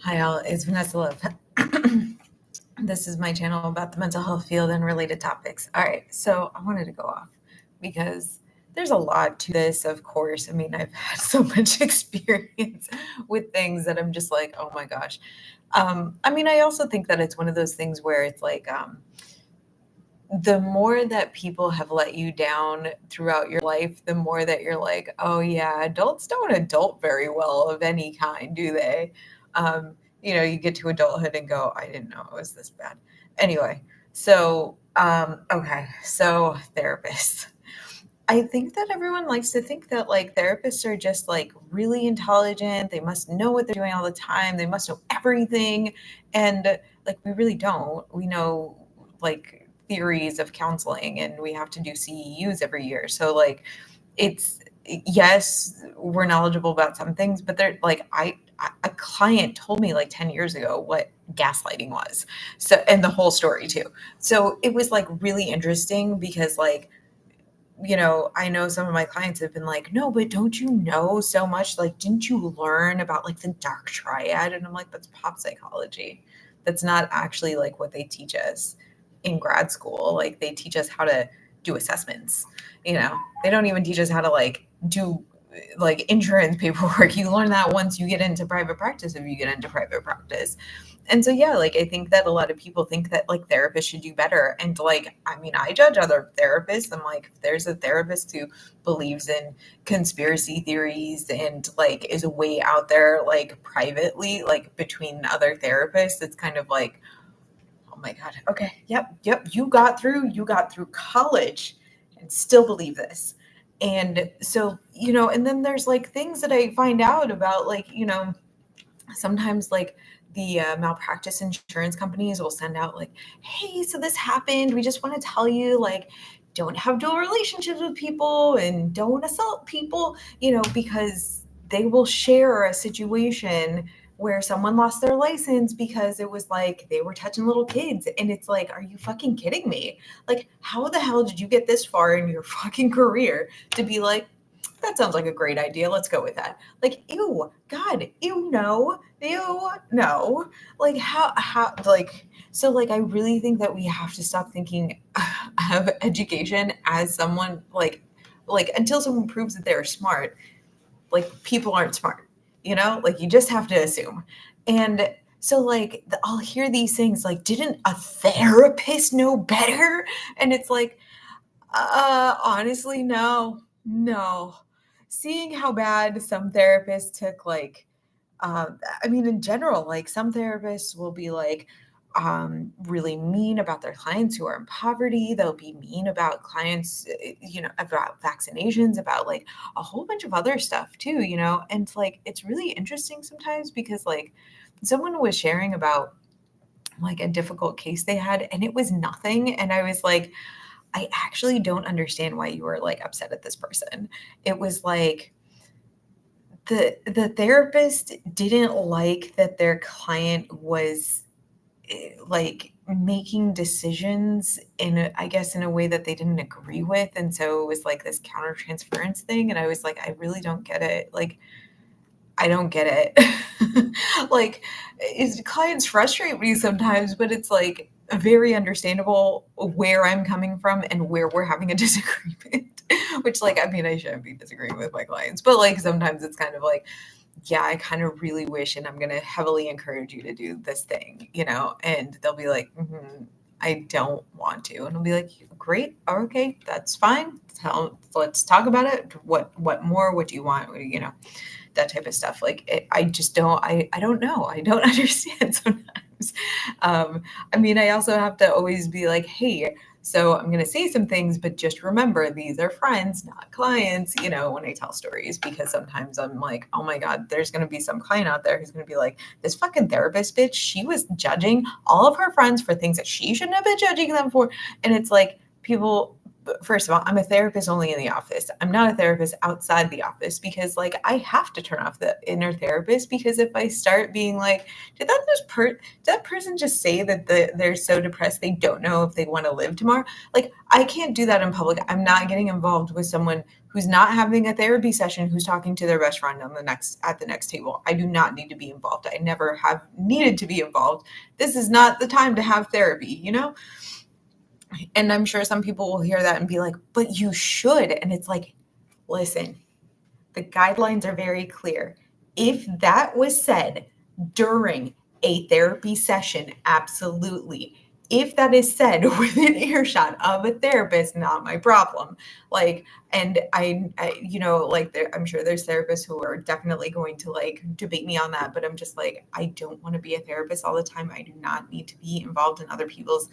Hi, all. It's Vanessa Love. This is my channel about the mental health field and related topics. All right, so I wanted to go off because there's a lot to this, of course. I mean, I've had so much experience with things that I'm just like, oh my gosh. I mean, I also think that it's one of those things where it's like, the more that people have let you down throughout your life, the more that you're like, oh yeah, adults don't adult very well of any kind, do they? You get to adulthood and go, I didn't know it was this bad. Anyway, okay, so therapists. I think that everyone likes to think that like therapists are just like really intelligent. They must know what they're doing all the time. They must know everything. And like we really don't. We know like theories of counseling and we have to do CEUs every year. So like it's yes, we're knowledgeable about some things, but they're like a client told me like 10 years ago what gaslighting was. So and the whole story too. So it was like really interesting because like I know some of my clients have been like, no, but don't you know so much? Like, didn't you learn about like the dark triad? And I'm like, that's pop psychology. That's not actually like what they teach us in grad school. Like, they teach us how to do assessments. They don't even teach us how to like do like insurance paperwork. You learn that once you get into private practice, if you get into private practice. And so yeah, like I think that a lot of people think that like therapists should do better. And like, I mean, I judge other therapists. I'm like, if there's a therapist who believes in conspiracy theories and like is way out there like privately, like between other therapists, it's kind of like, oh my God, okay, yep, you got through college and still believe this. And so, and then there's like things that I find out about like, sometimes like the malpractice insurance companies will send out like, hey, so this happened, we just want to tell you like don't have dual relationships with people and don't assault people, because they will share a situation where someone lost their license because it was like they were touching little kids, and it's like, are you fucking kidding me? Like, how the hell did you get this far in your fucking career to be like, that sounds like a great idea. Let's go with that. Like, ew, God, ew, no, ew, no. Like, like, so, like, I really think that we have to stop thinking of education as someone, like, until someone proves that they're smart, like, people aren't smart, Like, you just have to assume. And so, like, I'll hear these things like, didn't a therapist know better? And it's like, honestly, no, no. Seeing how bad some therapists took, like, I mean, in general, like some therapists will be like really mean about their clients who are in poverty. They'll be mean about clients, about vaccinations, about like a whole bunch of other stuff too, And like, it's really interesting sometimes because like someone was sharing about like a difficult case they had and it was nothing. And I was like, I actually don't understand why you were like upset at this person. It was like the therapist didn't like that their client was like making decisions I guess in a way that they didn't agree with, and so it was like this countertransference thing, and I was like, I really don't get it. Like, I don't get it. Like, clients frustrate me sometimes, but it's like very understandable where I'm coming from and where we're having a disagreement. Which, like, I mean, I shouldn't be disagreeing with my clients, but like sometimes it's kind of like, yeah, I kind of really wish, and I'm going to heavily encourage you to do this thing, and they'll be like, I don't want to. And I'll be like, great. Okay, that's fine. Let's talk about it. What more? What do you want? That type of stuff. Like, I just don't, I don't know. I don't understand sometimes. I mean, I also have to always be like, hey, so I'm going to say some things, but just remember, these are friends, not clients, when I tell stories, because sometimes I'm like, oh my God, there's going to be some client out there who's going to be like, this fucking therapist bitch, she was judging all of her friends for things that she shouldn't have been judging them for. And it's like, people, first of all, I'm a therapist only in the office. I'm not a therapist outside the office because like I have to turn off the inner therapist because if I start being like, did that person just say that they're so depressed they don't know if they want to live tomorrow? Like I can't do that in public. I'm not getting involved with someone who's not having a therapy session who's talking to their best friend at the next table. I do not need to be involved. I never have needed to be involved. This is not the time to have therapy, you know? And I'm sure some people will hear that and be like, but you should. And it's like, listen, the guidelines are very clear. If that was said during a therapy session, absolutely. If that is said within earshot of a therapist, not my problem. Like, and I'm sure there's therapists who are definitely going to like debate me on that, but I'm just like, I don't want to be a therapist all the time. I do not need to be involved in other people's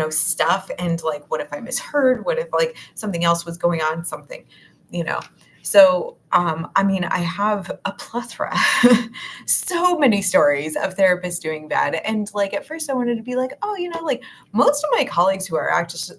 stuff. And like, what if I misheard? What if like something else was going on, something, you know? So, I mean, I have a plethora, so many stories of therapists doing bad. And like, at first I wanted to be like, oh, like most of my colleagues who are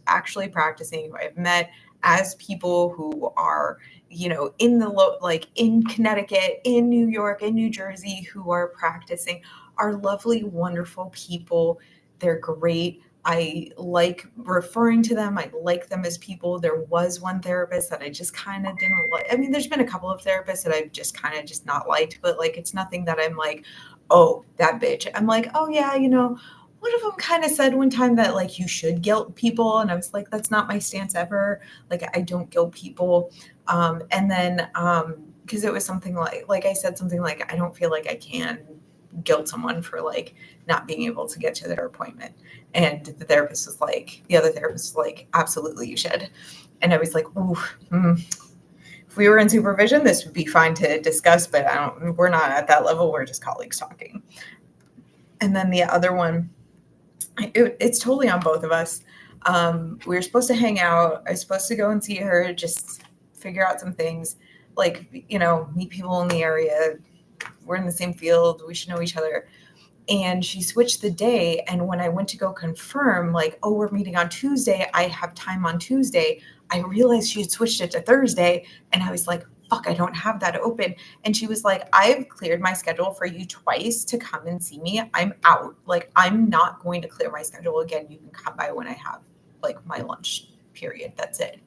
actually practicing, who I've met as people who are, in Connecticut, in New York, in New Jersey, who are practicing are lovely, wonderful people. They're great. I like referring to them. I like them as people. There was one therapist that I just kind of didn't like. I mean, there's been a couple of therapists that I've just kind of just not liked, but like, it's nothing that I'm like, oh, that bitch. I'm like, oh yeah, one of them kind of said one time that like you should guilt people. And I was like, that's not my stance ever. Like, I don't guilt people. And then, because it was something like I said something like, I don't feel like I can guilt someone for like not being able to get to their appointment. And the other therapist was like, absolutely you should. And I was like, ooh, if we were in supervision, this would be fine to discuss, but we're not at that level. We're just colleagues talking. And then the other one, it's totally on both of us. We were supposed to hang out. I was supposed to go and see her, just figure out some things, like, meet people in the area. We're in the same field. We should know each other. And she switched the day. And when I went to go confirm, like, oh, we're meeting on Tuesday, I have time on Tuesday, I realized she had switched it to Thursday. And I was like, fuck, I don't have that open. And she was like, I've cleared my schedule for you twice to come and see me. I'm out. Like, I'm not going to clear my schedule again. You can come by when I have like my lunch period. That's it.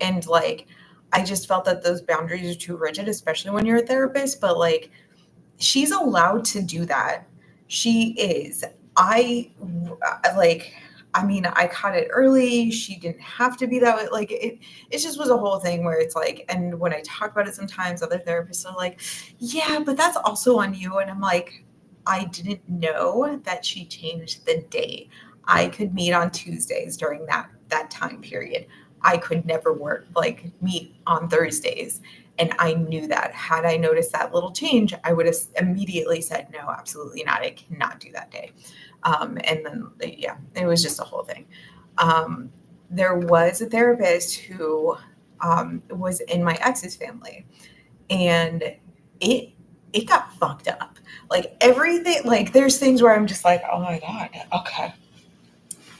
And like, I just felt that those boundaries are too rigid, especially when you're a therapist. But like, she's allowed to do that. She is. I caught it early. She didn't have to be that way. Like it just was a whole thing where it's like, and when I talk about it, sometimes other therapists are like, yeah, but that's also on you. And I'm like, I didn't know that she changed the day. I could meet on Tuesdays during that time period. I could never meet on Thursdays. And I knew that. Had I noticed that little change, I would have immediately said, no, absolutely not. I cannot do that day. And then, yeah, it was just a whole thing. There was a therapist who was in my ex's family, and it got fucked up. Like everything, like there's things where I'm just like, oh my God, okay.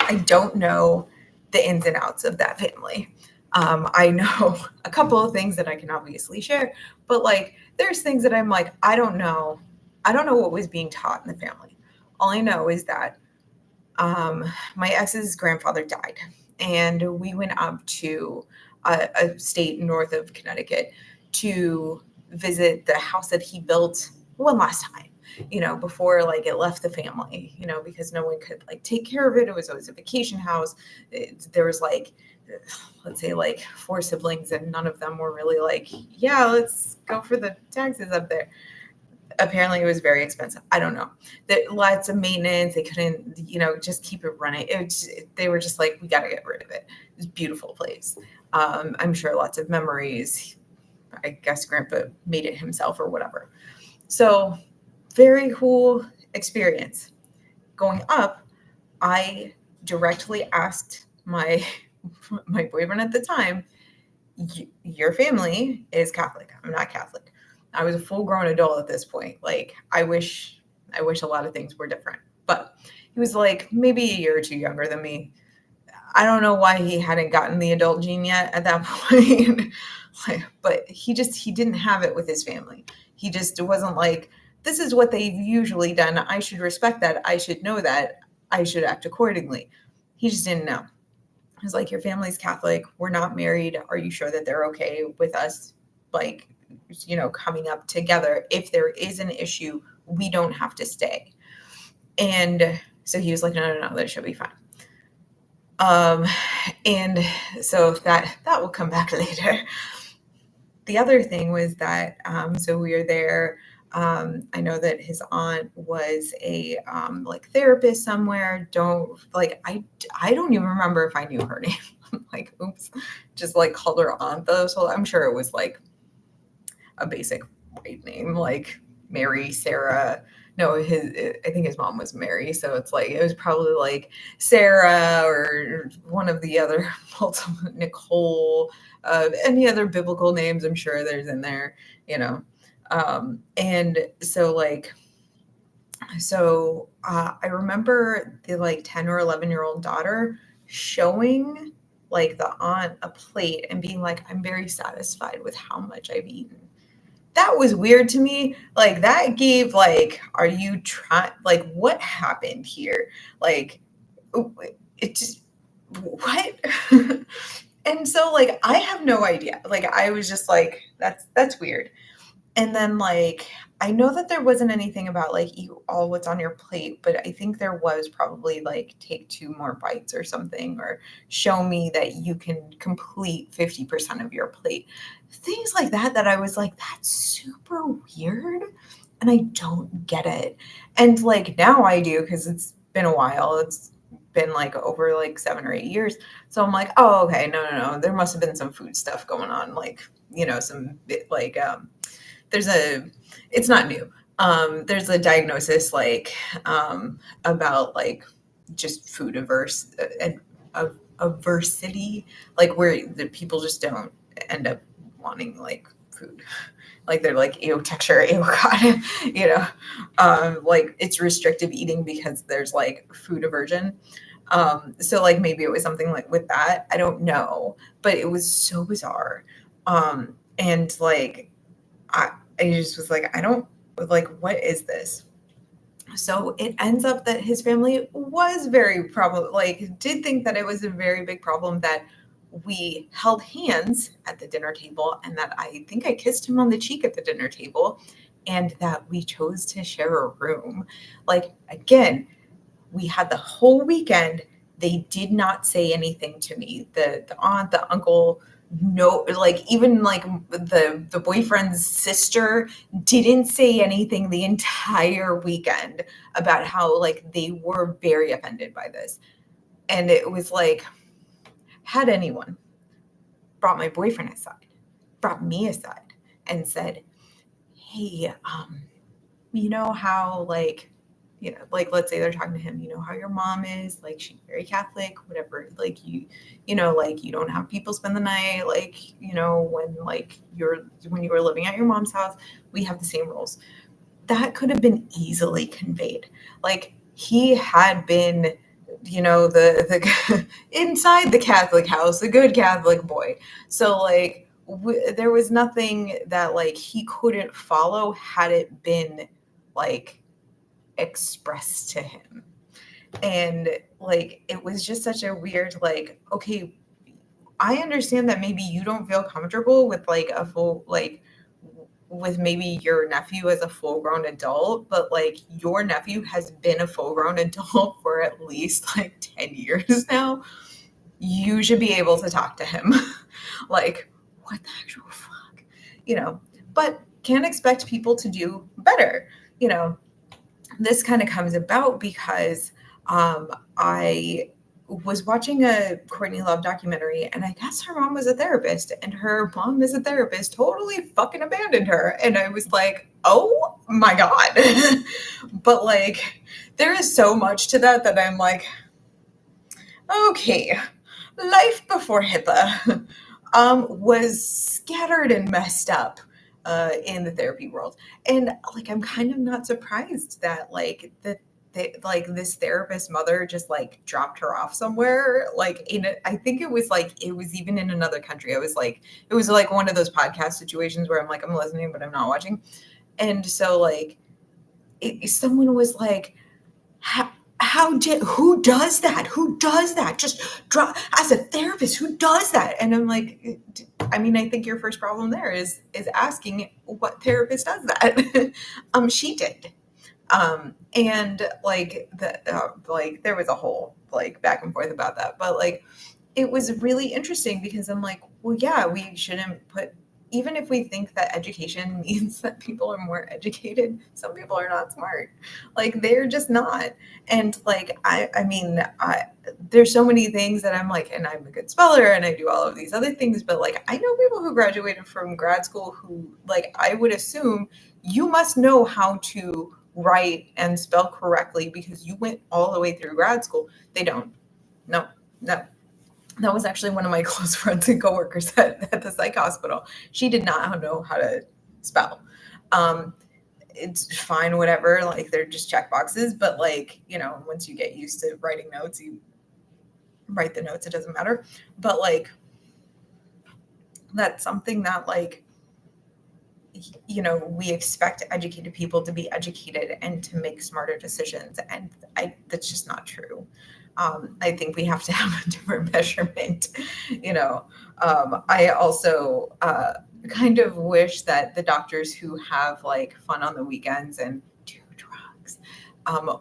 I don't know the ins and outs of that family. I know a couple of things that I can obviously share, but like there's things that I'm like, I don't know what was being taught in the family. All I know is that my ex's grandfather died, and we went up to a state north of Connecticut to visit the house that he built one last time, before like it left the family, because no one could like take care of it. It was always a vacation house. There was like, let's say like 4 siblings, and none of them were really like, yeah, let's go for the taxes up there. Apparently it was very expensive. I don't know. Lots of maintenance. They couldn't, just keep it running. They were just like, we got to get rid of it. It was a beautiful place. I'm sure lots of memories. I guess Grandpa made it himself or whatever. So very cool experience. Going up, I directly asked my boyfriend at the time, your family is Catholic. I'm not Catholic. I was a full-grown adult at this point. Like, I wish a lot of things were different. But he was like maybe a year or two younger than me. I don't know why he hadn't gotten the adult gene yet at that point. But he didn't have it with his family. He just wasn't like, this is what they've usually done. I should respect that. I should know that. I should act accordingly. He just didn't know. He was like, your family's Catholic. We're not married. Are you sure that they're okay with us, like, coming up together? If there is an issue, we don't have to stay. And so he was like, no, that should be fine. And so that will come back later. The other thing was that, so we were there. I know that his aunt was a like therapist somewhere. I don't even remember if I knew her name. I'm like, oops, just like called her aunt though. So I'm sure it was like a basic white name, like Mary, Sarah. No, I think his mom was Mary. So it's like, it was probably like Sarah or one of the other multiple, Nicole, any other biblical names I'm sure there's in there, and so like, I remember the like 10 or 11-year-old daughter showing like the aunt a plate and being like, I'm very satisfied with how much I've eaten. That was weird to me. Like, that gave like, are you trying, like, what happened here? Like, it just, what? And so like, I have no idea. Like, I was just like, that's weird. And then like, I know that there wasn't anything about like eat all what's on your plate, but I think there was probably like take 2 more bites or something, or show me that you can complete 50% of your plate. Things like that I was like, that's super weird. And I don't get it. And like now I do, because it's been a while. It's been like over like 7 or 8 years. So I'm like, oh, okay, no. There must have been some food stuff going on. Like, some like, it's not new. There's a diagnosis like about like just food aversity, like where the people just don't end up wanting like food. Like they're like, ew, texture, ew, God, like it's restrictive eating because there's like food aversion. So like maybe it was something like with that. I don't know, but it was so bizarre. And like, I just was like, I don't, like, what is this? So it ends up that his family was did think that it was a very big problem that we held hands at the dinner table, and that I think I kissed him on the cheek at the dinner table, and that we chose to share a room. Like, again, we had the whole weekend. They did not say anything to me. The aunt, the uncle, no, like even like the boyfriend's sister didn't say anything the entire weekend about how like they were very offended by this. And it was like, had anyone brought my boyfriend aside, brought me aside and said, hey, you know how like, like let's say they're talking to him, how your mom is, like she's very Catholic, whatever, like like you don't have people spend the night, like, when you were living at your mom's house, we have the same rules. That could have been easily conveyed. Like he had been, the inside the Catholic house, a good Catholic boy. So like there was nothing that like he couldn't follow had it been like expressed to him. And like it was just such a weird, like, okay, I understand that maybe you don't feel comfortable with like a full, like with maybe your nephew as a full grown adult, but like your nephew has been a full grown adult for at least like 10 years now. You should be able to talk to him. Like, what the actual fuck, but can't expect people to do better. This kind of comes about because I was watching a Courtney Love documentary, and I guess her mom was a therapist, and her mom as a therapist totally fucking abandoned her. And I was like, oh my God. But like, there is so much to that I'm like, okay, life before HIPAA was scattered and messed up in the therapy world. And like, I'm kind of not surprised that like the this therapist mother just like dropped her off somewhere, like I think it was even in another country. It was like one of those podcast situations where I'm like, I'm listening, but I'm not watching. And so like someone was like, who does that? Who does that? Just drop as a therapist, who does that? And I'm like, I mean, I think your first problem there is asking what therapist does that. She did. And like there was a whole like back and forth about that, but like it was really interesting because I'm like, well, yeah, we shouldn't put, even if we think that education means that people are more educated, some people are not smart. Like they're just not. And like, I mean, there's so many things that I'm like, and I'm a good speller and I do all of these other things, but like, I know people who graduated from grad school who like, I would assume you must know how to write and spell correctly because you went all the way through grad school. They don't. No. That was actually one of my close friends and coworkers at the psych hospital. She did not know how to spell. It's fine, whatever. Like they're just check boxes, but like, once you get used to writing notes, you write the notes, it doesn't matter. But like, that's something that like, we expect educated people to be educated and to make smarter decisions. And that's just not true. I think we have to have a different measurement. I also kind of wish that the doctors who have like fun on the weekends and do drugs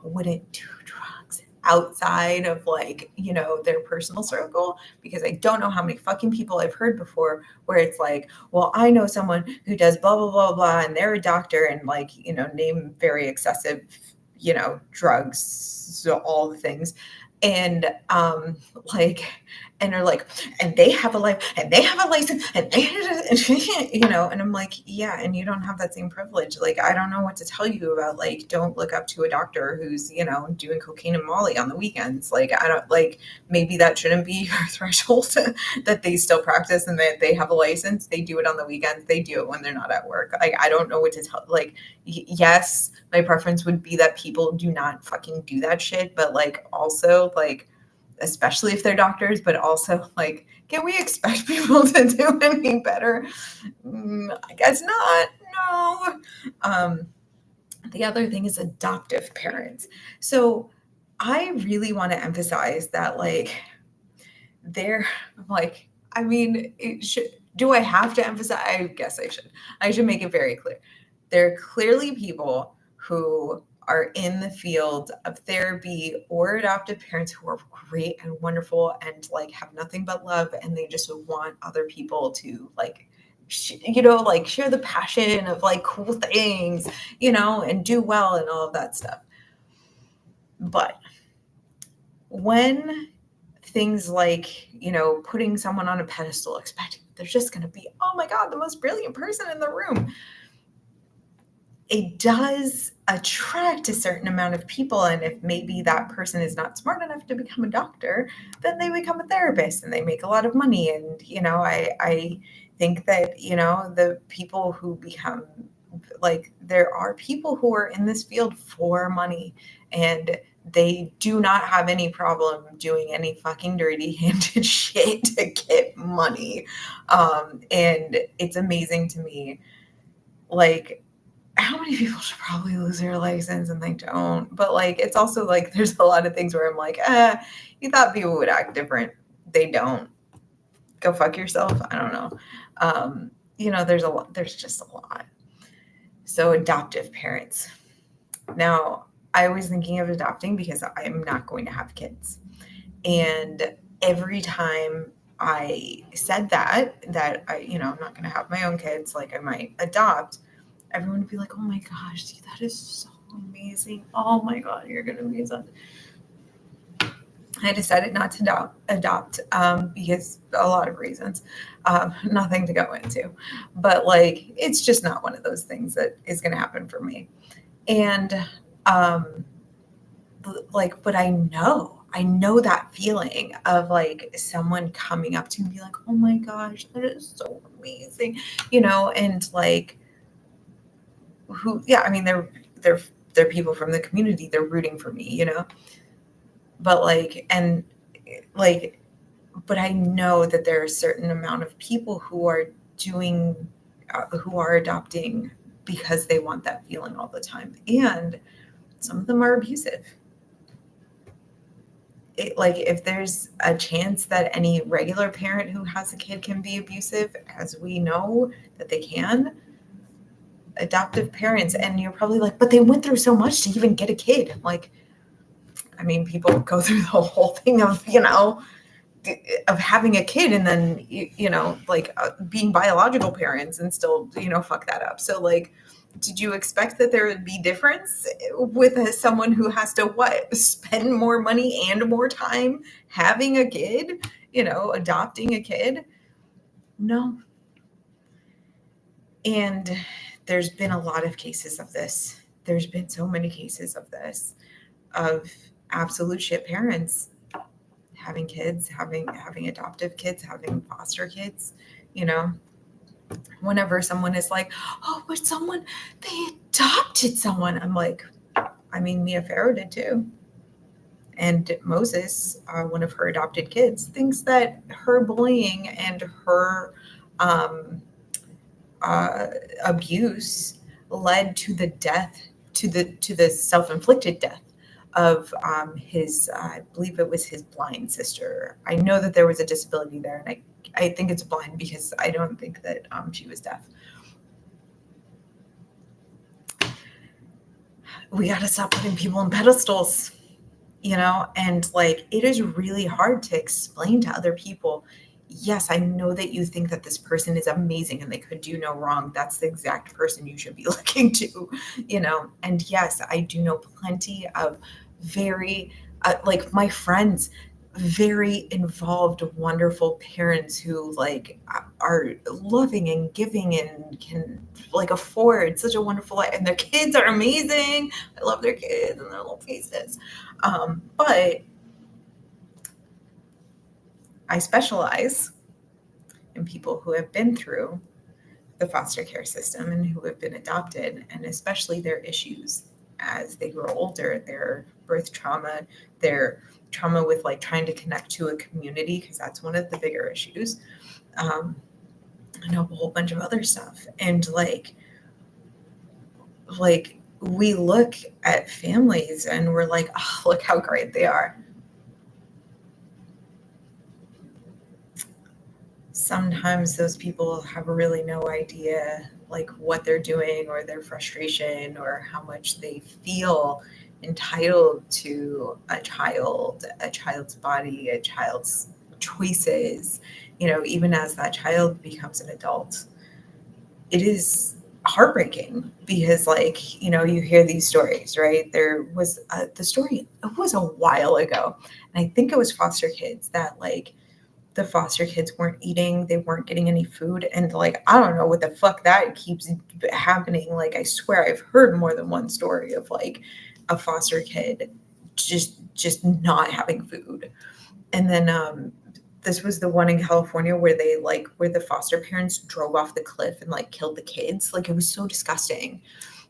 wouldn't do drugs outside of like, their personal circle, because I don't know how many fucking people I've heard before where it's like, well, I know someone who does blah, blah, blah, blah, and they're a doctor and like, name very excessive, drugs, so all the things. And and they're like, and they have a life and they have a license and they, and I'm like, yeah, and you don't have that same privilege. Like, I don't know what to tell you about, like, don't look up to a doctor who's, doing cocaine and Molly on the weekends. Like, I don't, like, maybe that shouldn't be your threshold that they still practice and that they have a license. They do it on the weekends. They do it when they're not at work. Like, I don't know what to tell, like, yes, my preference would be that people do not fucking do that shit, but like also like, especially if they're doctors, but also like, can we expect people to do any better? I guess not. No. The other thing is adoptive parents. So I really want to emphasize that like they're like, I mean, do I have to emphasize? I guess I should make it very clear. There are clearly people who are in the field of therapy or adoptive parents who are great and wonderful and like have nothing but love, and they just want other people to like, like share the passion of like cool things, and do well and all of that stuff. But when things like, putting someone on a pedestal, expecting they're just going to be, oh my God, the most brilliant person in the room, it does attract a certain amount of people. And if maybe that person is not smart enough to become a doctor, then they become a therapist and they make a lot of money. And, I think that, the people who become like, there are people who are in this field for money, and they do not have any problem doing any fucking dirty-handed shit to get money. And it's amazing to me, like, how many people should probably lose their license and they don't. But like, it's also like, there's a lot of things where I'm like, you thought people would act different. They don't. Go fuck yourself. I don't know. There's just a lot. So adoptive parents. Now, I was thinking of adopting because I'm not going to have kids. And every time I said that I, I'm not going to have my own kids, like I might adopt, everyone would be like, oh my gosh, that is so amazing. Oh my God, you're going to be such. I decided not to adopt because a lot of reasons, nothing to go into, but like, it's just not one of those things that is going to happen for me. And but I know that feeling of like someone coming up to me and be like, oh my gosh, that is so amazing, and like, I mean, they're they're people from the community, they're rooting for me, but like, and like, but I know that there are a certain amount of people who are doing who are adopting because they want that feeling all the time, and some of them are abusive. Like, if there's a chance that any regular parent who has a kid can be abusive, as we know that they can, adoptive parents, and you're probably like, but they went through so much to even get a kid. Like, I mean, people go through the whole thing of, of having a kid, and then, like, being biological parents and still, fuck that up. So, like, did you expect that there would be difference with someone who has to spend more money and more time having a kid, adopting a kid? No. And there's been a lot of cases of this. There's been so many cases of this, of absolute shit parents having kids, having adoptive kids, having foster kids, whenever someone is like, oh, but they adopted someone. I'm like, I mean, Mia Farrow did too. And Moses, one of her adopted kids, thinks that her bullying and her abuse led to the death, to the self-inflicted death of his, I believe it was his blind sister. I know that there was a disability there, and I think it's blind because I don't think that she was deaf. We got to stop putting people on pedestals, and like, it is really hard to explain to other people, yes, I know that you think that this person is amazing and they could do no wrong. That's the exact person you should be looking to, and yes, I do know plenty of very, like, my friends, very involved, wonderful parents who like are loving and giving and can like afford such a wonderful life, and their kids are amazing. I love their kids and their little faces. But I specialize in people who have been through the foster care system and who have been adopted, and especially their issues as they grow older, their birth trauma, their trauma with like trying to connect to a community, because that's one of the bigger issues. And a whole bunch of other stuff. And like we look at families and we're like, oh, look how great they are. Sometimes those people have really no idea like what they're doing, or their frustration, or how much they feel entitled to a child's body, a child's choices, even as that child becomes an adult. It is heartbreaking because, like, you hear these stories, right? There was the story, it was a while ago, and I think it was foster kids that like the foster kids weren't eating, they weren't getting any food, and like, I don't know what the fuck that keeps happening. Like, I swear I've heard more than one story of like a foster kid just not having food. And then this was the one in California where where the foster parents drove off the cliff and like killed the kids. Like, it was so disgusting.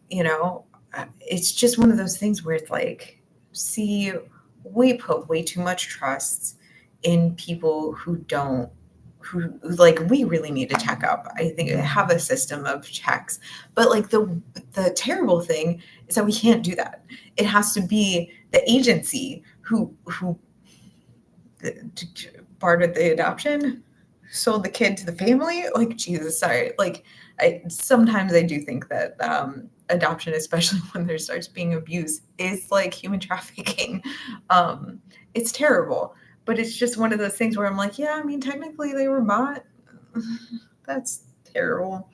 It's just one of those things where it's like, see, we put way too much trust in people who like, we really need to check up. I think have a system of checks, but like the terrible thing is that we can't do that. It has to be the agency who bartered the adoption, sold the kid to the family. Like, Jesus, sorry. Like, sometimes I do think that adoption, especially when there starts being abuse, is like human trafficking. It's terrible, but it's just one of those things where I'm like, yeah, I mean, technically they were bought. That's terrible.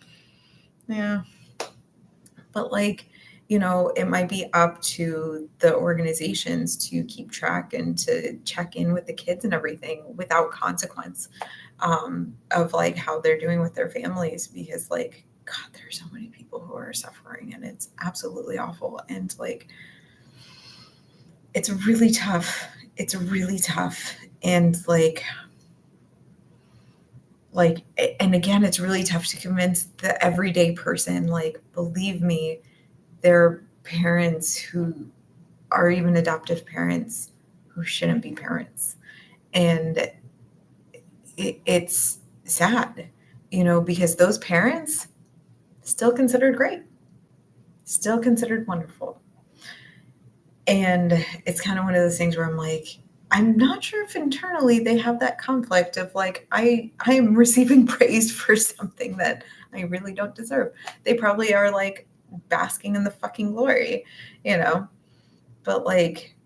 Yeah. But like, it might be up to the organizations to keep track and to check in with the kids and everything without consequence, of like how they're doing with their families, because like, God, there are so many people who are suffering, and it's absolutely awful. And like, it's really tough. It's really tough. And like, and again, it's really tough to convince the everyday person, like, believe me, there are parents who are even adoptive parents who shouldn't be parents. And it's sad, because those parents still considered great, still considered wonderful. And it's kind of one of those things where I'm like, I'm not sure if internally they have that conflict of like, I am receiving praise for something that I really don't deserve. They probably are like basking in the fucking glory, but like,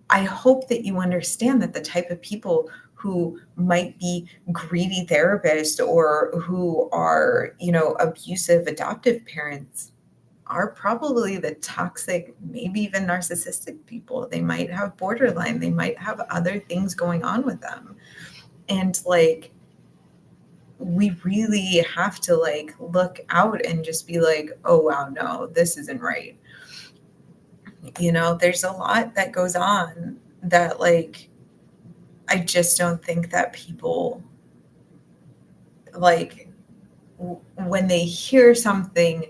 I hope that you understand that the type of people who might be greedy therapists or who are, abusive adoptive parents are probably the toxic, maybe even narcissistic people. They might have borderline, they might have other things going on with them. And like, we really have to like look out and just be like, oh wow, no, this isn't right. There's a lot that goes on that like, I just don't think that people like when they hear something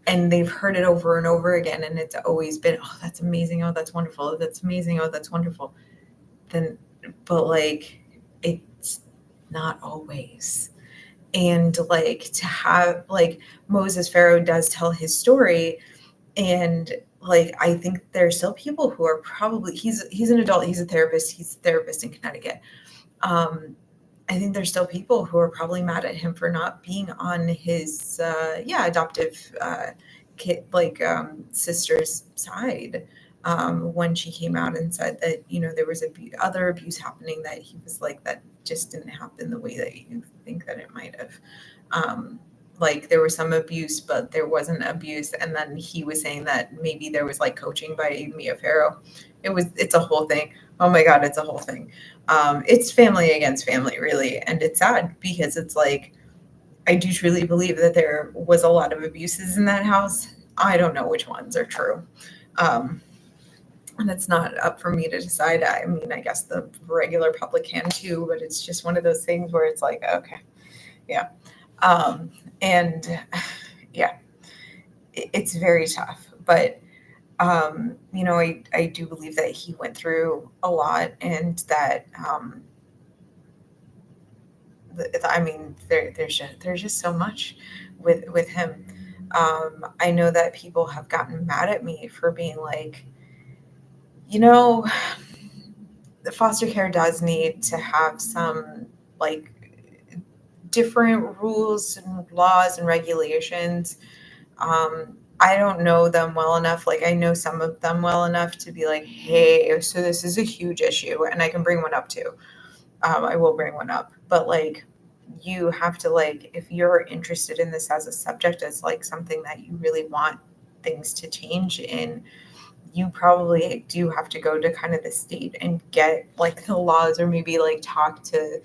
and they've heard it over and over again and it's always been, oh, that's amazing, oh, that's wonderful, oh, that's amazing, oh, that's wonderful, then, but like, it's not always. And like, to have like, Moses Pharaoh does tell his story, and like, I think there's still people who are probably, he's an adult, he's a therapist in Connecticut. I think there's still people who are probably mad at him for not being on his adoptive kid, like sister's side, when she came out and said that there was other abuse happening, that he was like, that just didn't happen the way that you think that it might have. Like, there was some abuse, but there wasn't abuse. And then he was saying that maybe there was like coaching by Mia Farrow. It's a whole thing. Oh my God, it's a whole thing. It's family against family, really. And it's sad because it's like, I do truly believe that there was a lot of abuses in that house. I don't know which ones are true. And it's not up for me to decide. I mean, I guess the regular public can too, but it's just one of those things where it's like, okay, yeah. And yeah, it's very tough, but I do believe that he went through a lot, and that I mean, there's just so much with him. I know that people have gotten mad at me for being like, the foster care does need to have some like different rules and laws and regulations. I don't know them well enough. Like, I know some of them well enough to be like, hey, so this is a huge issue, and I can bring one up too. I will bring one up, but like, you have to, like, if you're interested in this as a subject, as like something that you really want things to change in, you probably do have to go to kind of the state and get like the laws, or maybe like talk to,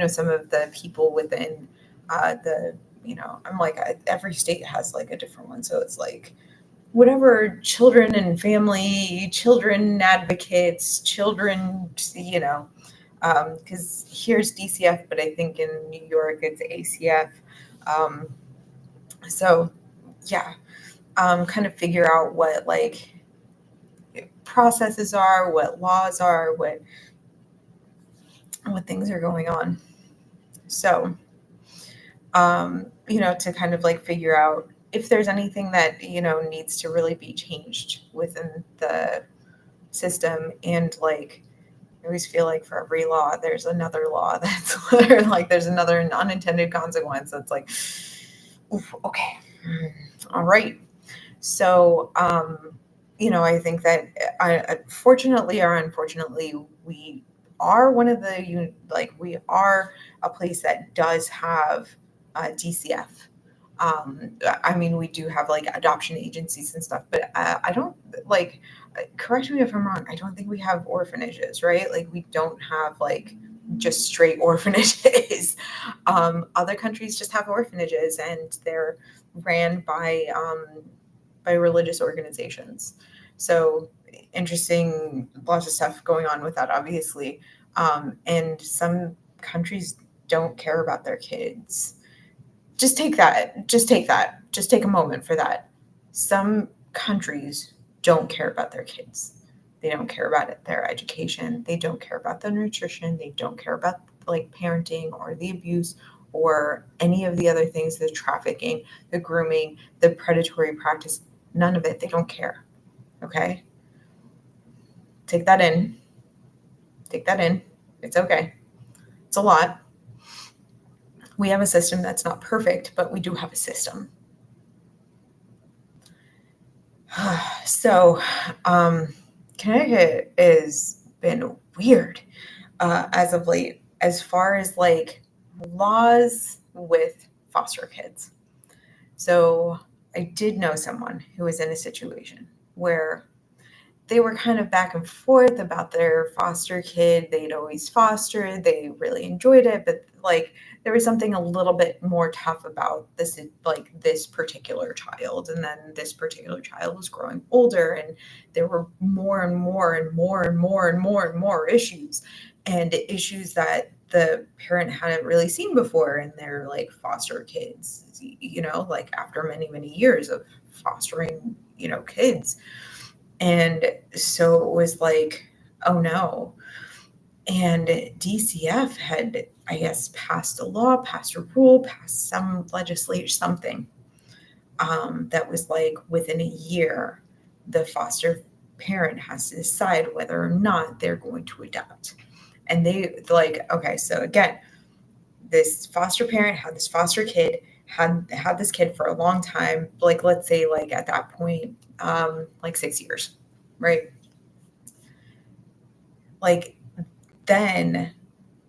some of the people within I'm like, every state has like a different one. So it's like, whatever, children and family, children advocates, children, because here's DCF, but I think in New York it's ACF. So yeah, kind of figure out what like processes are, what laws are, what things are going on. So, to kind of like figure out if there's anything that, needs to really be changed within the system. And like, I always feel like for every law, there's another law that's like, there's another unintended consequence. That's like, oof, okay. All right. So, I think that fortunately or unfortunately, we are one of the, we are a place that does have DCF. I mean, we do have like adoption agencies and stuff, but I don't like, correct me if I'm wrong, I don't think we have orphanages, right? Like, we don't have like just straight orphanages. Other countries just have orphanages, and they're ran by religious organizations. So interesting, lots of stuff going on with that, obviously. And some countries don't care about their kids. Just take that. Just take a moment for that. Some countries don't care about their kids. They don't care about their education. They don't care about the nutrition. They don't care about like parenting or the abuse or any of the other things, the trafficking, the grooming, the predatory practice. None of it. They don't care. Okay? Take that in. Take that in. It's okay. It's a lot. We have a system that's not perfect, but we do have a system. So, Connecticut has been weird as of late, as far as like laws with foster kids. So, I did know someone who was in a situation where they were kind of back and forth about their foster kid. They'd always fostered, they really enjoyed it, but like there was something a little bit more tough about this, like this particular child. And then this particular child was growing older, and there were more and more and more and more and more and more issues, and issues that the parent hadn't really seen before in their like foster kids, like after many, many years of fostering, kids. And so it was like, oh no. And DCF had, I guess, passed a law, passed a rule, passed some legislation, something that was like within a year, the foster parent has to decide whether or not they're going to adopt. And they like, okay, so again, this foster parent had this foster kid, had this kid for a long time, like let's say like at that point, like 6 years, right? Like then,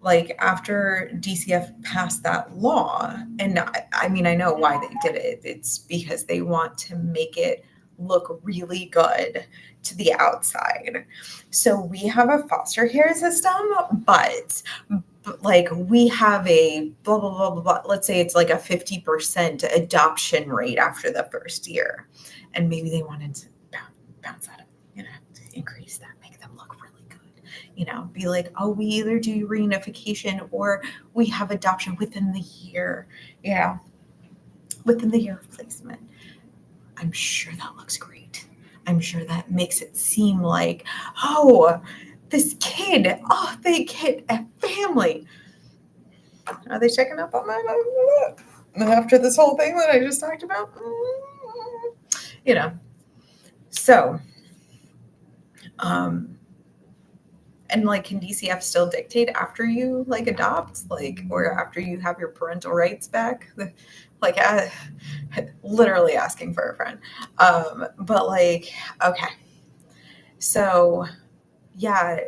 like after DCF passed that law, and I mean, I know why they did it. It's because they want to make it look really good to the outside. So we have a foster care system, but like we have a blah, blah, blah, blah, blah. Let's say it's like a 50% adoption rate after the first year. And maybe they wanted to bounce that up, to increase that, make them look really good. Be like, oh, we either do reunification or we have adoption within the year, within the year of placement. I'm sure that looks great. I'm sure that makes it seem like, oh, this kid, oh, they get a family. Are they checking up on that after this whole thing that I just talked about? So, and like, can DCF still dictate after you like adopt, like, or after you have your parental rights back? Like, literally asking for a friend. But like, okay. So yeah,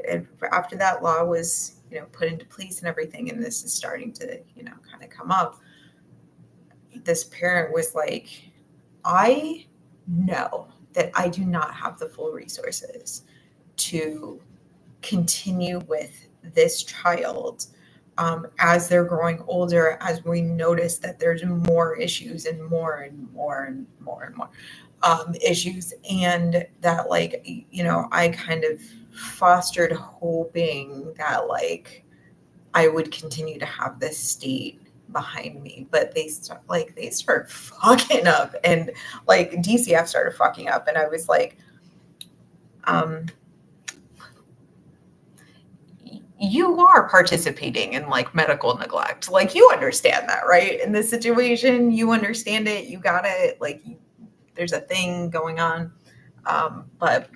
after that law was, put into place and everything, and this is starting to, kind of come up, this parent was like, I know that I do not have the full resources to continue with this child as they're growing older, as we notice that there's more issues and more and more and more and more issues. And that, like, I kind of fostered hoping that, like, I would continue to have this state behind me, but they start fucking up, and like DCF started fucking up, and I was like, you are participating in like medical neglect. Like, you understand that, right? In this situation, you understand it. You got it. Like, there's a thing going on. But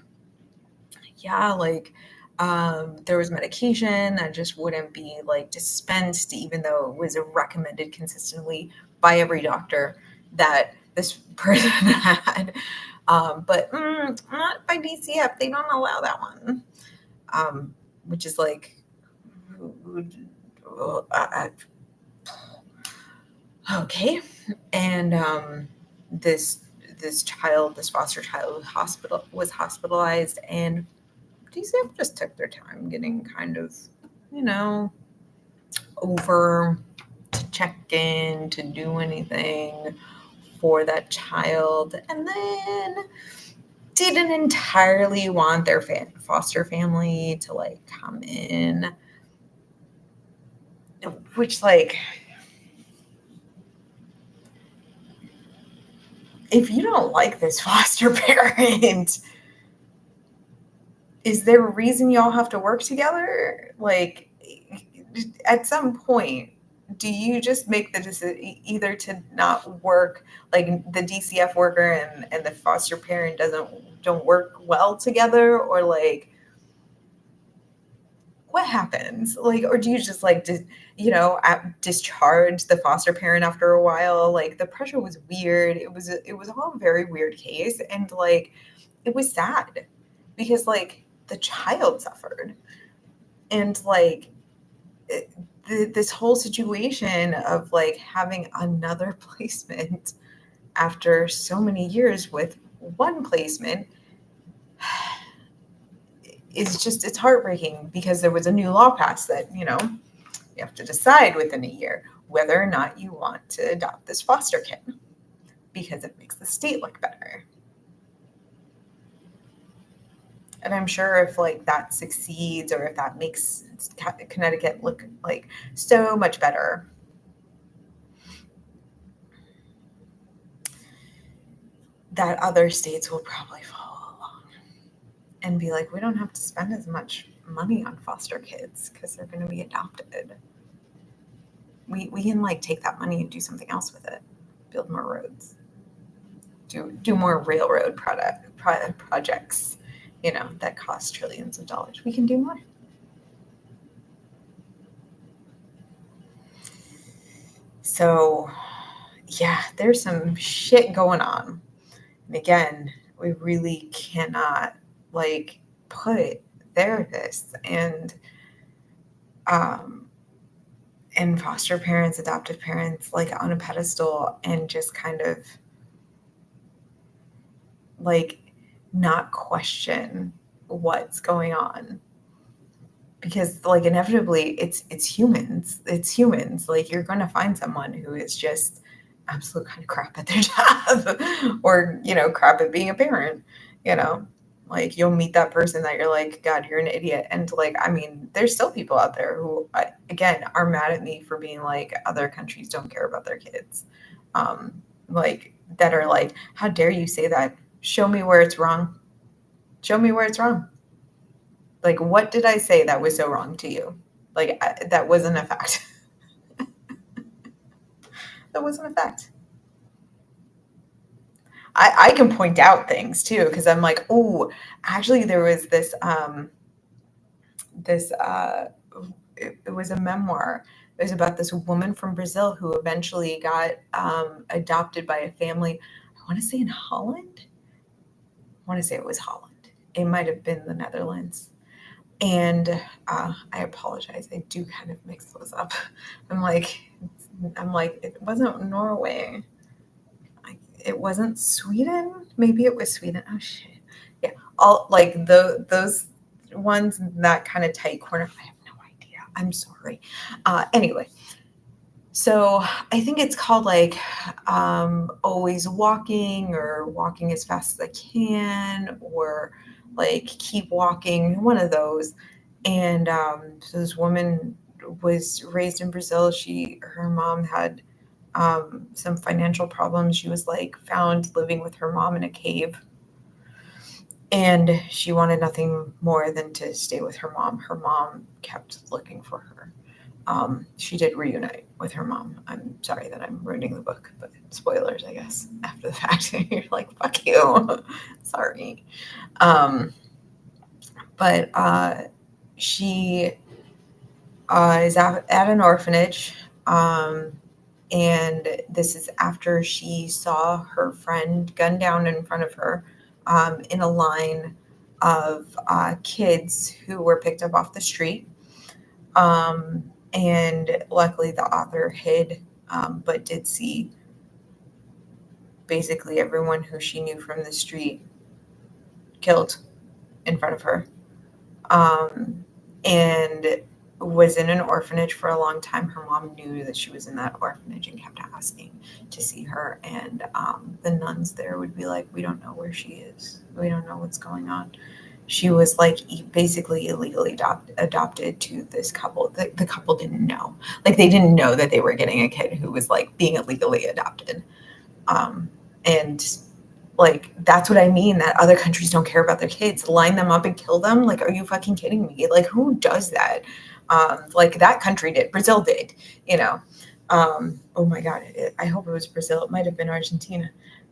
yeah, like, there was medication that just wouldn't be like dispensed, even though it was recommended consistently by every doctor that this person had. But not by DCF. They don't allow that one. Which is like, okay. And this foster child was hospitalized, and DCF just took their time getting kind of, over to check in, to do anything for that child, and then didn't entirely want their foster family to like come in, which, like, if you don't like this foster parent, is there a reason y'all have to work together? Like, at some point, do you just make the decision either to not work, like the DCF worker and the foster parent don't work well together, or like what happens? Like, or do you just like discharge the foster parent after a while? Like the pressure was weird. It was all a very weird case, and like it was sad because like the child suffered, and like this whole situation of like having another placement after so many years with one placement is just, it's heartbreaking because there was a new law passed that, you have to decide within a year whether or not you want to adopt this foster kid because it makes the state look better. And I'm sure if like that succeeds, or if that makes Connecticut look like so much better, that other states will probably follow along and be like, we don't have to spend as much money on foster kids because they're going to be adopted. We can like take that money and do something else with it, build more roads, do more railroad projects, that cost trillions of dollars. We can do more. So yeah, there's some shit going on. And again, we really cannot like put therapists and foster parents, adoptive parents, like on a pedestal and just kind of like not question what's going on, because like inevitably it's humans. Like you're going to find someone who is just absolute kind of crap at their job or crap at being a parent. Like you'll meet that person that you're like, God, you're an idiot. And like, I mean, there's still people out there who again are mad at me for being like, other countries don't care about their kids, like that are like, how dare you say that? Show me where it's wrong. Show me where it's wrong. Like, what did I say that was so wrong to you? Like, that wasn't a fact. That wasn't a fact. I can point out things too, because I'm like, oh, actually, there was this it was a memoir. It was about this woman from Brazil who eventually got adopted by a family. I want to say in Holland. I want to say it was Holland. It might have been the Netherlands. And I apologize. I do kind of mix those up. I'm like, it wasn't Norway. It wasn't Sweden. Maybe it was Sweden. Oh shit. Yeah. All like those ones in that kind of tight corner. I have no idea. I'm sorry. Anyway. So I think it's called like Always Walking, or Walking as Fast as I Can, or like Keep Walking, one of those. And so this woman was raised in Brazil. Her mom had some financial problems. She was like found living with her mom in a cave. And she wanted nothing more than to stay with her mom. Her mom kept looking for her. She did reunite with her mom. I'm sorry that I'm ruining the book, but spoilers, I guess, after the fact. You're like, fuck you. Sorry. But she is at an orphanage. And this is after she saw her friend gunned down in front of her in a line of kids who were picked up off the street. And luckily the author hid, but did see basically everyone who she knew from the street killed in front of her. And was in an orphanage for a long time. Her mom knew that she was in that orphanage and kept asking to see her. And the nuns there would be like, we don't know where she is. We don't know what's going on. She was like basically illegally adopted to this couple. The couple didn't know. Like they didn't know that they were getting a kid who was like being illegally adopted. And like, that's what I mean, that other countries don't care about their kids. Line them up and kill them? Like, are you fucking kidding me? Like, who does that? Like, that country did. Brazil did, you know. Oh my God. I hope it was Brazil. It might have been Argentina.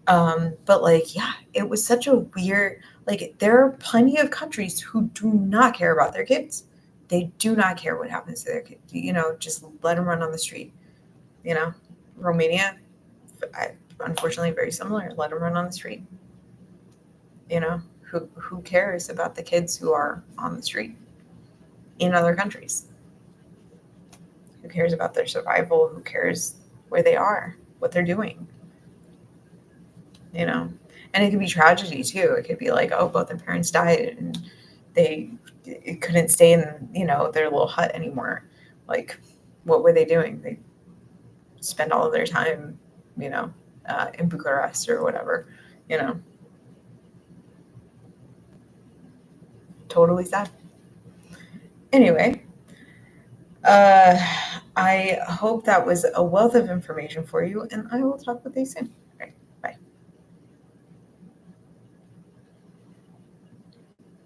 But like, yeah, it was such a weird, like, there are plenty of countries who do not care about their kids. They do not care what happens to their kids. You know, just let them run on the street, you know. Romania, unfortunately, very similar. Let them run on the street. You know, who cares about the kids who are on the street in other countries? Who cares about their survival? Who cares where they are, what they're doing? You know, and it could be tragedy too. It could be like, oh, both their parents died and they couldn't stay in, you know, their little hut anymore. Like, what were they doing? They spend all of their time, you know, in Bucharest or whatever. You know, totally sad. Anyway, uh, I hope that was a wealth of information for you, and I will talk with you soon.